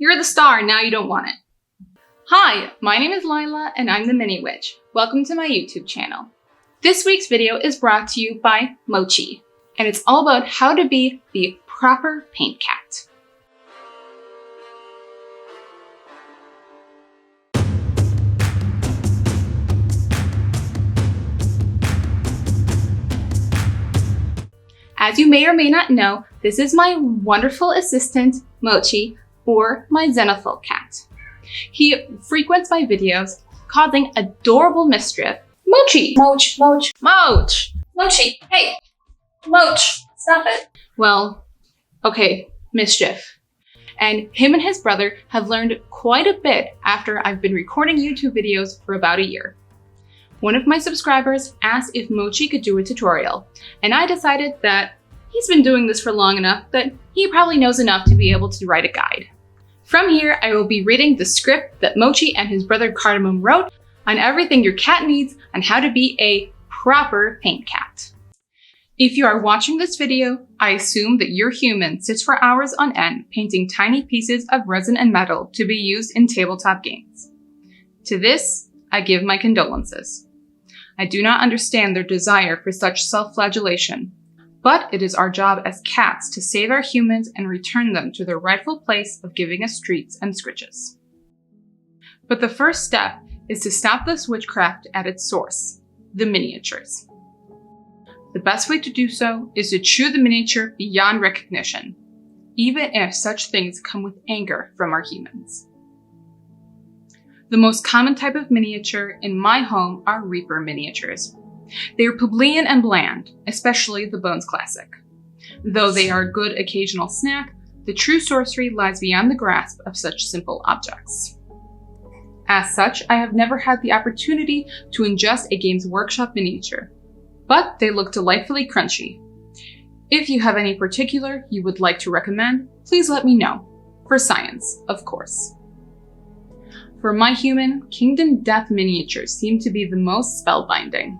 You're the star, now you don't want it. Hi, my name is Lyla and I'm the Mini Witch. Welcome to my YouTube channel. This week's video is brought to you by Mochi, and it's all about how to be the proper paint cat. As you may or may not know, this is my wonderful assistant, Mochi, or my xenophil cat. He frequents my videos, causing adorable mischief. Mochi! Mochi! Hey! Mochi! Stop it! Well, okay, mischief. And him and his brother have learned quite a bit after I've been recording YouTube videos for about a year. One of my subscribers asked if Mochi could do a tutorial, and I decided that he's been doing this for long enough that he probably knows enough to be able to write a guide. From here, I will be reading the script that Mochi and his brother Cardamom wrote on everything your cat needs on how to be a proper paint cat. If you are watching this video, I assume that your human sits for hours on end painting tiny pieces of resin and metal to be used in tabletop games. To this, I give my condolences. I do not understand their desire for such self-flagellation, but it is our job as cats to save our humans and return them to their rightful place of giving us treats and scritches. But the first step is to stop this witchcraft at its source, the miniatures. The best way to do so is to chew the miniature beyond recognition, even if such things come with anger from our humans. The most common type of miniature in my home are Reaper miniatures. They are plebeian and bland, especially the Bones Classic. Though they are a good occasional snack, the true sorcery lies beyond the grasp of such simple objects. As such, I have never had the opportunity to ingest a Games Workshop miniature, but they look delightfully crunchy. If you have any particular you would like to recommend, please let me know. For science, of course. For my human, Kingdom Death miniatures seem to be the most spellbinding.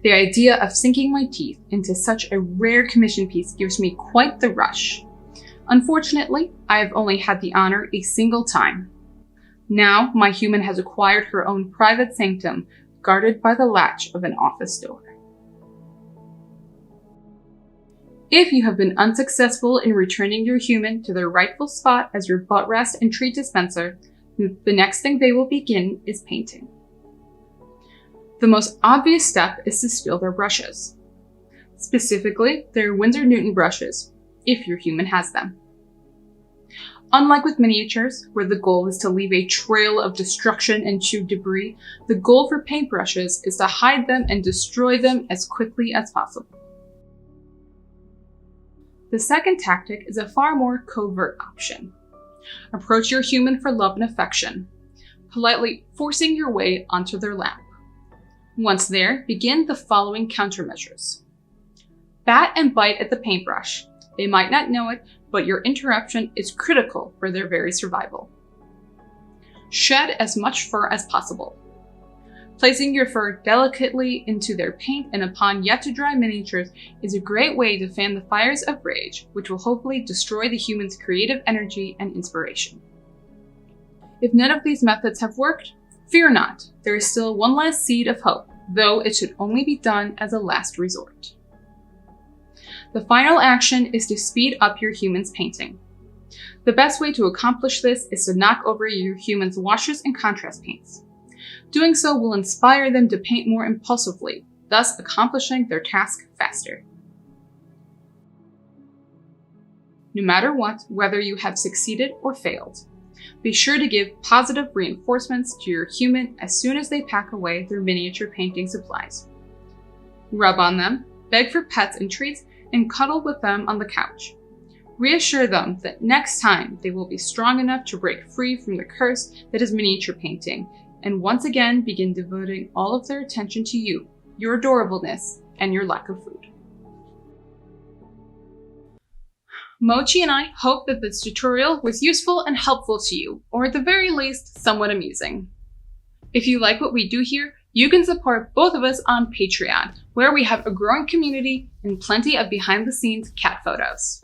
The idea of sinking my teeth into such a rare commission piece gives me quite the rush. Unfortunately, I have only had the honor a single time. Now, my human has acquired her own private sanctum, guarded by the latch of an office door. If you have been unsuccessful in returning your human to their rightful spot as your butt rest and treat dispenser, the next thing they will begin is painting. The most obvious step is to steal their brushes. Specifically, their Winsor Newton brushes, if your human has them. Unlike with miniatures, where the goal is to leave a trail of destruction and chewed debris, the goal for paintbrushes is to hide them and destroy them as quickly as possible. The second tactic is a far more covert option. Approach your human for love and affection, politely forcing your way onto their lap. Once there, begin the following countermeasures. Bat and bite at the paintbrush. They might not know it, but your interruption is critical for their very survival. Shed as much fur as possible. Placing your fur delicately into their paint and upon yet to dry miniatures is a great way to fan the fires of rage, which will hopefully destroy the human's creative energy and inspiration. If none of these methods have worked, fear not, there is still one last seed of hope, though it should only be done as a last resort. The final action is to speed up your human's painting. The best way to accomplish this is to knock over your human's washes and contrast paints. Doing so will inspire them to paint more impulsively, thus accomplishing their task faster. No matter what, whether you have succeeded or failed, be sure to give positive reinforcements to your human as soon as they pack away their miniature painting supplies. Rub on them, beg for pets and treats, and cuddle with them on the couch. Reassure them that next time they will be strong enough to break free from the curse that is miniature painting, and once again begin devoting all of their attention to you, your adorableness, and your lack of food. Mochi and I hope that this tutorial was useful and helpful to you, or at the very least, somewhat amusing. If you like what we do here, you can support both of us on Patreon, where we have a growing community and plenty of behind-the-scenes cat photos.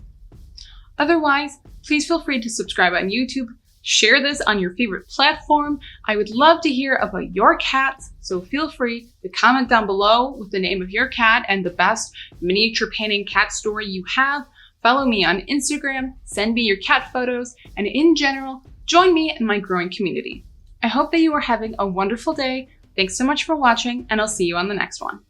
Otherwise, Please feel free to subscribe on YouTube, share this on your favorite platform. I would love to hear about your cats, so feel free to comment down below with the name of your cat and the best miniature painting cat story you have. Follow me on Instagram, send me your cat photos, and in general, join me in my growing community. I hope that you are having a wonderful day. Thanks so much for watching, and I'll see you on the next one.